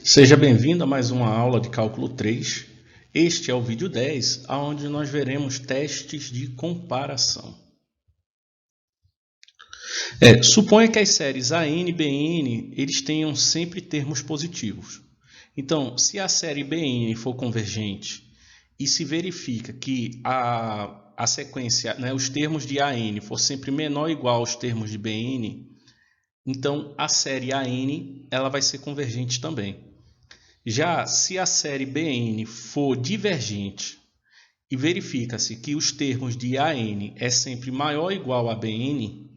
Seja bem-vindo a mais uma aula de cálculo 3. Este é o vídeo 10, onde nós veremos testes de comparação. Suponha que as séries AN e BN eles tenham sempre termos positivos. Então, se a série BN for convergente e se verifica que a sequência, os termos de AN for sempre menor ou igual aos termos de BN, então a série AN ela vai ser convergente também. Já se a série BN for divergente e verifica-se que os termos de AN é sempre maior ou igual a BN,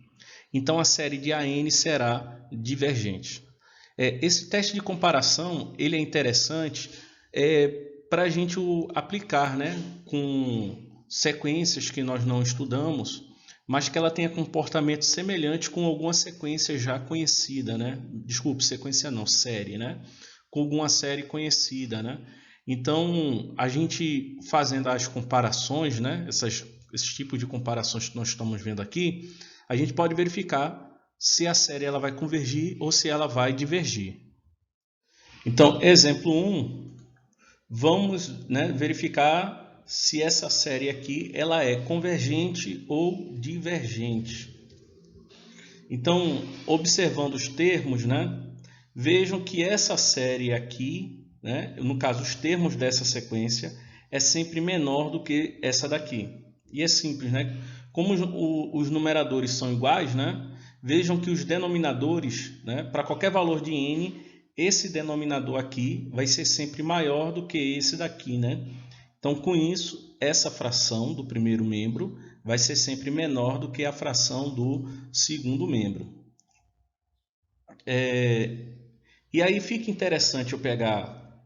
então a série de AN será divergente. Esse teste de comparação ele é interessante para a gente aplicar com sequências que nós não estudamos, mas que ela tenha comportamento semelhante com alguma sequência já conhecida, Desculpe, sequência não, série, com alguma série conhecida, Então, a gente fazendo as comparações, esses tipos de comparações que nós estamos vendo aqui, a gente pode verificar se a série ela vai convergir ou se ela vai divergir. Então, exemplo 1, vamos verificar se essa série aqui ela é convergente ou divergente. Então, observando os termos, vejam que essa série aqui, no caso os termos dessa sequência, é sempre menor do que essa daqui. E é simples, Como os numeradores são iguais, vejam que os denominadores, para qualquer valor de n, esse denominador aqui vai ser sempre maior do que esse daqui, Então, com isso, essa fração do primeiro membro vai ser sempre menor do que a fração do segundo membro. E aí fica interessante eu pegar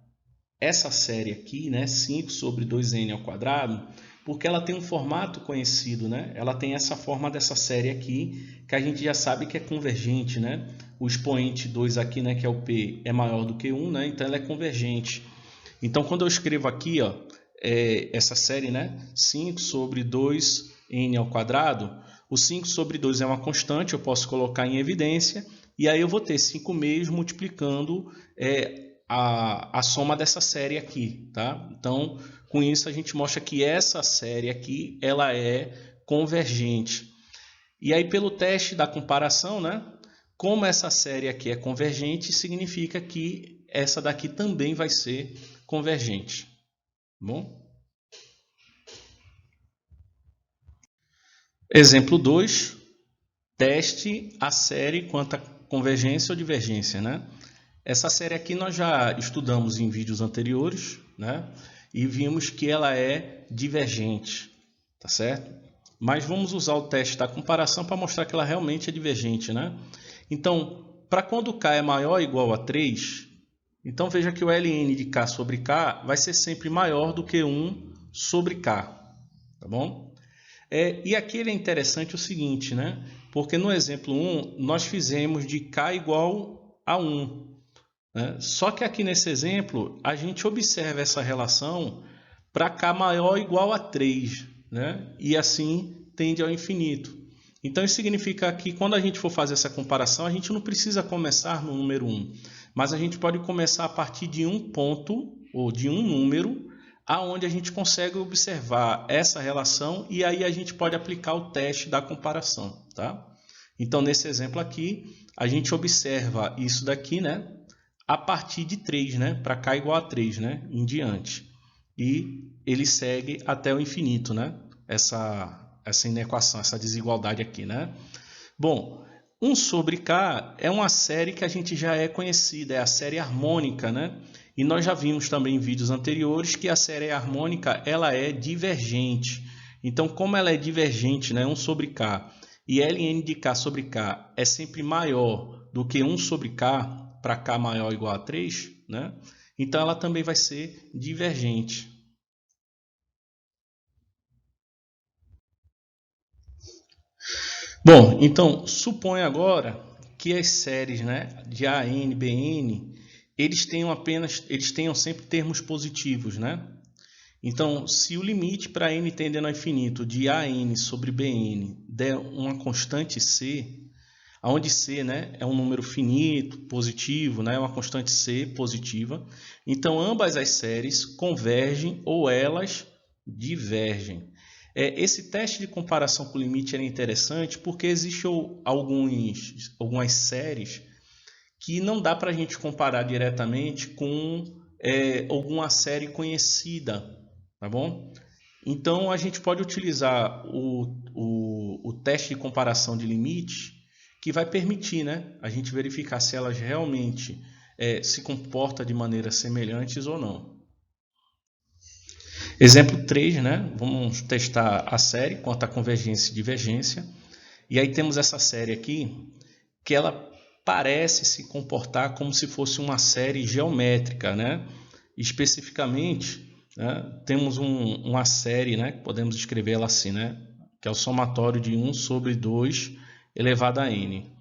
essa série aqui, 5 sobre 2n ao quadrado, porque ela tem um formato conhecido, Ela tem essa forma dessa série aqui, que a gente já sabe que é convergente, O expoente 2 aqui, que é o P, é maior do que 1, então ela é convergente. Então, quando eu escrevo aqui, essa série, 5 sobre 2n ao quadrado, o 5 sobre 2 é uma constante, eu posso colocar em evidência, e aí eu vou ter 5 meios multiplicando a soma dessa série aqui, tá? Então, com isso a gente mostra que essa série aqui, ela é convergente. E aí, pelo teste da comparação, como essa série aqui é convergente, significa que essa daqui também vai ser convergente. Bom? Exemplo 2, teste a série quanto a convergência ou divergência, Essa série aqui nós já estudamos em vídeos anteriores, E vimos que ela é divergente, tá certo? Mas vamos usar o teste da comparação para mostrar que ela realmente é divergente, Então, para quando k é maior ou igual a 3, então veja que o ln de k sobre k vai ser sempre maior do que 1 sobre k, tá bom? E aqui ele é interessante o seguinte, Porque no exemplo 1 nós fizemos de k igual a 1. Só que aqui nesse exemplo a gente observa essa relação para k maior ou igual a 3, E assim tende ao infinito. Então isso significa que quando a gente for fazer essa comparação, a gente não precisa começar no número 1, mas a gente pode começar a partir de um ponto ou de um número aonde a gente consegue observar essa relação e aí a gente pode aplicar o teste da comparação, tá? Então nesse exemplo aqui, a gente observa isso daqui, a partir de 3, para k igual a 3, em diante. E ele segue até o infinito, Essa inequação, essa desigualdade aqui, Bom, 1 sobre k é uma série que a gente já é conhecida, é a série harmônica, E nós já vimos também em vídeos anteriores que a série harmônica ela é divergente. Então, como ela é divergente, 1 sobre k, e ln de k sobre k é sempre maior do que 1 sobre k, para k maior ou igual a 3, Então ela também vai ser divergente. Bom, então suponha agora que as séries, de AN, BN, eles tenham sempre termos positivos, Então, se o limite para n tendendo ao infinito de AN sobre BN der uma constante C, onde C, né, é um número finito, positivo, né, uma constante C positiva. Então, ambas as séries convergem ou elas divergem. Esse teste de comparação com limite é interessante porque existem algumas séries que não dá para a gente comparar diretamente com alguma série conhecida, tá bom? Então, a gente pode utilizar o teste de comparação de limite, que vai permitir, né, a gente verificar se elas realmente se comportam de maneira semelhantes ou não. Exemplo 3, né? Vamos testar a série quanto à convergência e divergência. E aí temos essa série aqui, que ela parece se comportar como se fosse uma série geométrica, né? Especificamente, né, temos uma série, né, podemos escrever ela assim, né, que é o somatório de 1 sobre 2 elevado a n.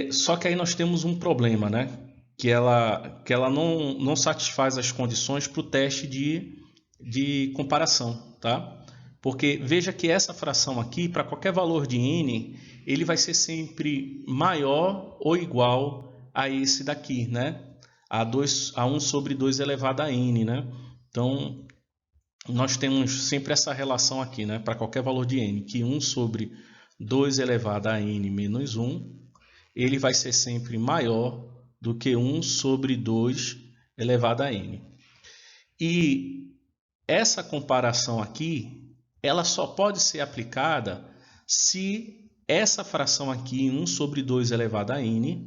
Só que aí nós temos um problema, né, que ela não satisfaz as condições para o teste de comparação, tá? Porque veja que essa fração aqui, para qualquer valor de n, ele vai ser sempre maior ou igual a esse daqui, né? A 1 sobre 2 elevado a n, né? Então, nós temos sempre essa relação aqui, né? Para qualquer valor de n, que 1 sobre 2 elevado a n menos 1, ele vai ser sempre maior do que 1 sobre 2 elevado a n. E essa comparação aqui, ela só pode ser aplicada se essa fração aqui, 1 sobre 2 elevado a n,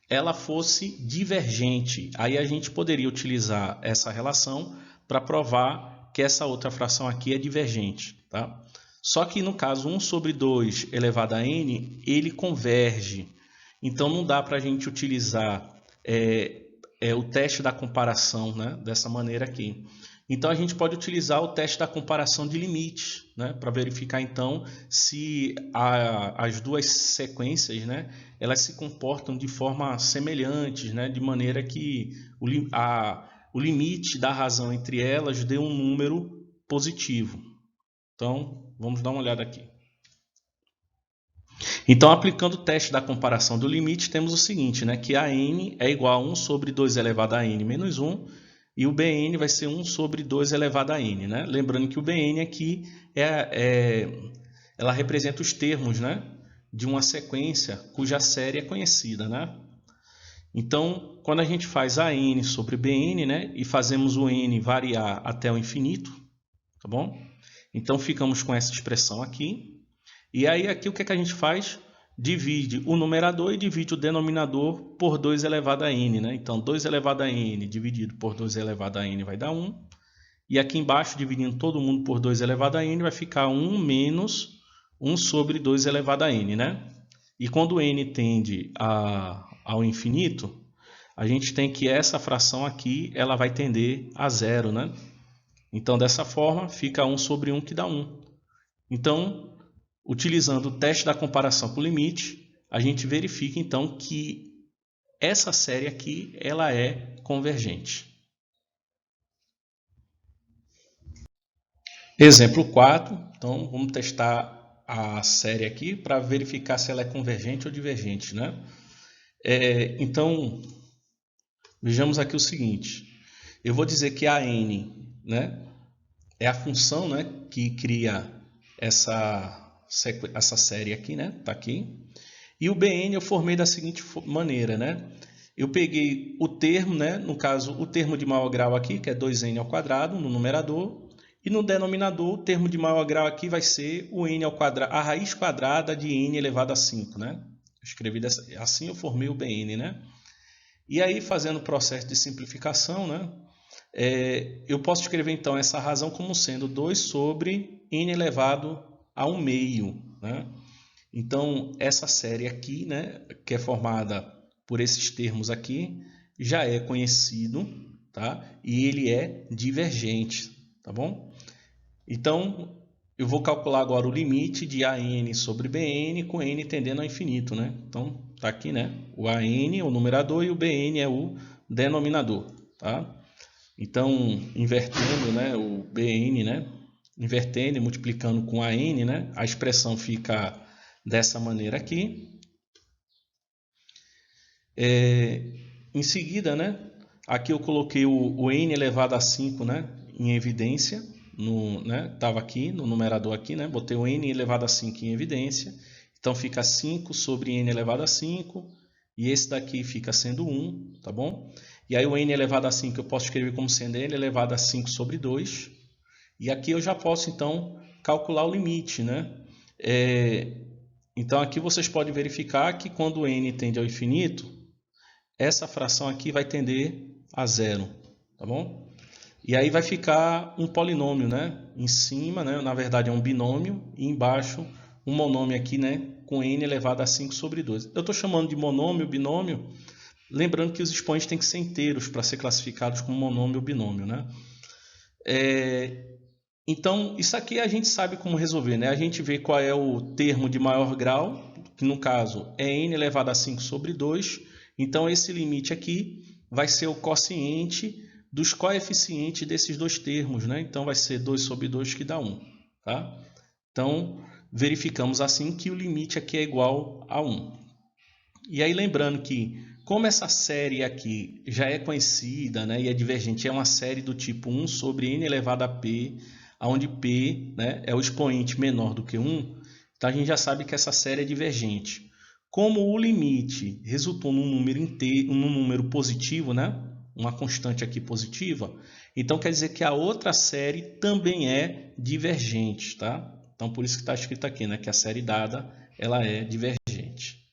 ela fosse divergente. Aí a gente poderia utilizar essa relação para provar que essa outra fração aqui é divergente, tá? Só que no caso 1 sobre 2 elevado a n, ele converge. Então não dá para a gente utilizar o teste da comparação, né, dessa maneira aqui. Então a gente pode utilizar o teste da comparação de limites, né, para verificar então se as duas sequências, né, elas se comportam de forma semelhante, né, de maneira que o limite da razão entre elas dê um número positivo. Então vamos dar uma olhada aqui. Então, aplicando o teste da comparação do limite, temos o seguinte, né, que a n é igual a 1 sobre 2 elevado a n menos 1, e o bn vai ser 1 sobre 2 elevado a n. Né? Lembrando que o bn aqui ela representa os termos, né, de uma sequência cuja série é conhecida. Né? Então, quando a gente faz a n sobre bn, né, e fazemos o n variar até o infinito, tá bom? Então, ficamos com essa expressão aqui. E aí aqui o que a gente faz? Divide o numerador e divide o denominador por 2 elevado a n. Né? Então, 2 elevado a n dividido por 2 elevado a n vai dar 1. E aqui embaixo, dividindo todo mundo por 2 elevado a n, vai ficar 1 menos 1 sobre 2 elevado a n. Né? E quando n tende ao infinito, a gente tem que essa fração aqui ela vai tender a zero. Né? Então, dessa forma, fica 1 sobre 1 que dá 1. Então, utilizando o teste da comparação com limite, a gente verifica então que essa série aqui ela é convergente. Exemplo 4, então vamos testar a série aqui para verificar se ela é convergente ou divergente. Né? Então, vejamos aqui o seguinte, eu vou dizer que a n, né, é a função, né, que cria essa série aqui, né? Tá aqui. E o bn eu formei da seguinte maneira, né? Eu peguei o termo, né? No caso, o termo de maior grau aqui, que é 2n ao quadrado, no numerador. E no denominador, o termo de maior grau aqui vai ser o n ao quadrado, a raiz quadrada de n elevado a 5, né? Eu escrevi assim, eu formei o bn, né? E aí, fazendo o processo de simplificação, né? Eu posso escrever, então, essa razão como sendo 2 sobre n elevado a 1 meio, né? Então, essa série aqui, né, que é formada por esses termos aqui, já é conhecido, tá? E ele é divergente, tá bom? Então, eu vou calcular agora o limite de AN sobre BN com N tendendo ao infinito, né? Então, tá aqui, né? O AN é o numerador e o BN é o denominador, tá? Então, invertendo, né, o BN, né? Invertendo e multiplicando com a n, né, a expressão fica dessa maneira aqui. Em seguida, né, aqui eu coloquei o n elevado a 5, né, em evidência. Estava aqui no numerador aqui, né, botei o n elevado a 5 em evidência. Então fica 5 sobre n elevado a 5. E esse daqui fica sendo 1, tá bom? E aí o n elevado a 5 eu posso escrever como sendo n elevado a 5 sobre 2. E aqui eu já posso, então, calcular o limite, né? Então aqui vocês podem verificar que quando o n tende ao infinito, essa fração aqui vai tender a zero, tá bom? E aí vai ficar um polinômio, né? Em cima, né? Na verdade é um binômio, e embaixo um monômio aqui, né? Com n elevado a 5 sobre 2. Eu estou chamando de monômio, binômio, lembrando que os expoentes têm que ser inteiros para ser classificados como monômio ou binômio, né? Então, isso aqui a gente sabe como resolver, né? A gente vê qual é o termo de maior grau, que no caso é n elevado a 5 sobre 2. Então, esse limite aqui vai ser o quociente dos coeficientes desses dois termos, né? Então, vai ser 2 sobre 2 que dá 1, tá? Então, verificamos assim que o limite aqui é igual a 1. E aí, lembrando que, como essa série aqui já é conhecida, né, e é divergente, é uma série do tipo 1 sobre n elevado a p, onde p, né, é o expoente menor do que 1, então a gente já sabe que essa série é divergente. Como o limite resultou num número inteiro, num número positivo, né, uma constante aqui positiva, então quer dizer que a outra série também é divergente, tá? Então por isso que está escrito aqui, né, que a série dada ela é divergente.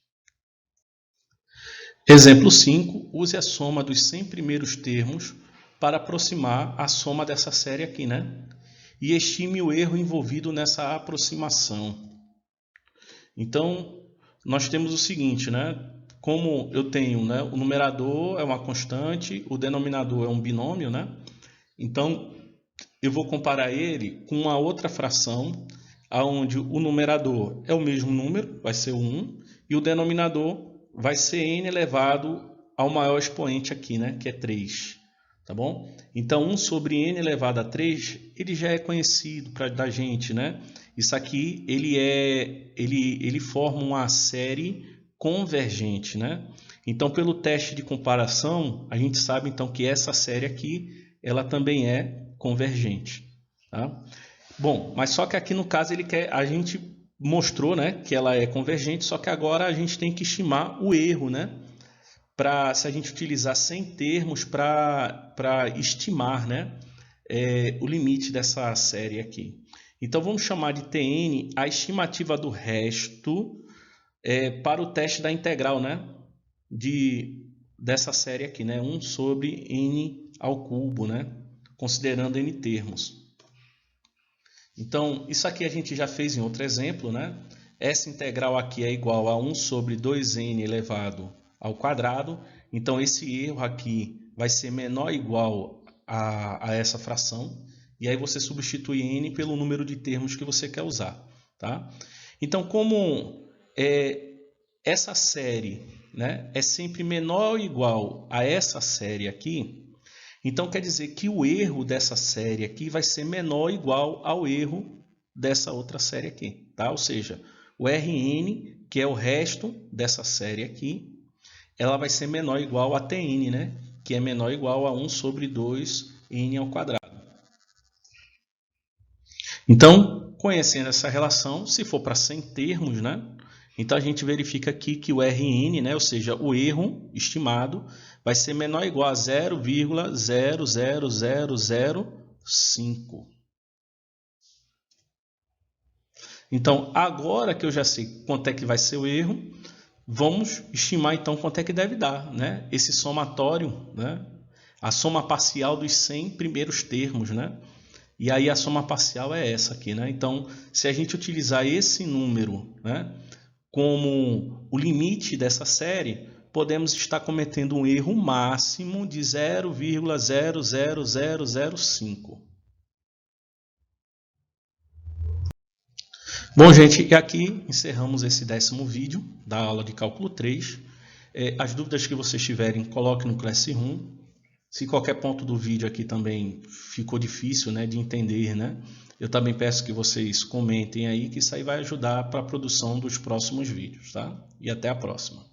Exemplo 5, use a soma dos 100 primeiros termos para aproximar a soma dessa série aqui, né? E estime o erro envolvido nessa aproximação. Então, nós temos o seguinte, né? Como eu tenho, né, o numerador é uma constante, o denominador é um binômio, né? Então, eu vou comparar ele com uma outra fração, onde o numerador é o mesmo número, vai ser o 1, e o denominador vai ser n elevado ao maior expoente aqui, né, que é 3. Tá bom? Então, 1 sobre n elevado a 3, ele já é conhecido da gente, né? Isso aqui, ele forma uma série convergente, né? Então, pelo teste de comparação, a gente sabe então que essa série aqui, ela também é convergente, tá? Bom, mas só que aqui no caso a gente mostrou, né, que ela é convergente, só que agora a gente tem que estimar o erro, né? Se a gente utilizar 100 termos para estimar, né, o limite dessa série aqui. Então vamos chamar de Tn a estimativa do resto para o teste da integral, né, dessa série aqui, né, 1 sobre n ao cubo, né, considerando n termos. Então, isso aqui a gente já fez em outro exemplo, né? Essa integral aqui é igual a 1 sobre 2n elevado ao quadrado. Então, esse erro aqui vai ser menor ou igual a essa fração. E aí você substitui n pelo número de termos que você quer usar, tá? Então, como essa série, né, é sempre menor ou igual a essa série aqui, então quer dizer que o erro dessa série aqui vai ser menor ou igual ao erro dessa outra série aqui, tá? Ou seja, o Rn, que é o resto dessa série aqui, ela vai ser menor ou igual a Tn, né? Que é menor ou igual a 1 sobre 2n ao quadrado. Então, conhecendo essa relação, se for para 100 termos, né? Então a gente verifica aqui que o Rn, né, ou seja, o erro estimado, vai ser menor ou igual a 0,00005. Então, agora que eu já sei quanto é que vai ser o erro, vamos estimar então quanto é que deve dar, né? Esse somatório, né? A soma parcial dos 100 primeiros termos, né? E aí a soma parcial é essa aqui, né? Então, se a gente utilizar esse número, né, como o limite dessa série, podemos estar cometendo um erro máximo de 0,00005. Bom, gente, e aqui encerramos esse 10º vídeo da aula de cálculo 3. As dúvidas que vocês tiverem, coloquem no Classroom. Se qualquer ponto do vídeo aqui também ficou difícil, né, de entender, né, eu também peço que vocês comentem aí, que isso aí vai ajudar para a produção dos próximos vídeos, tá? E até a próxima.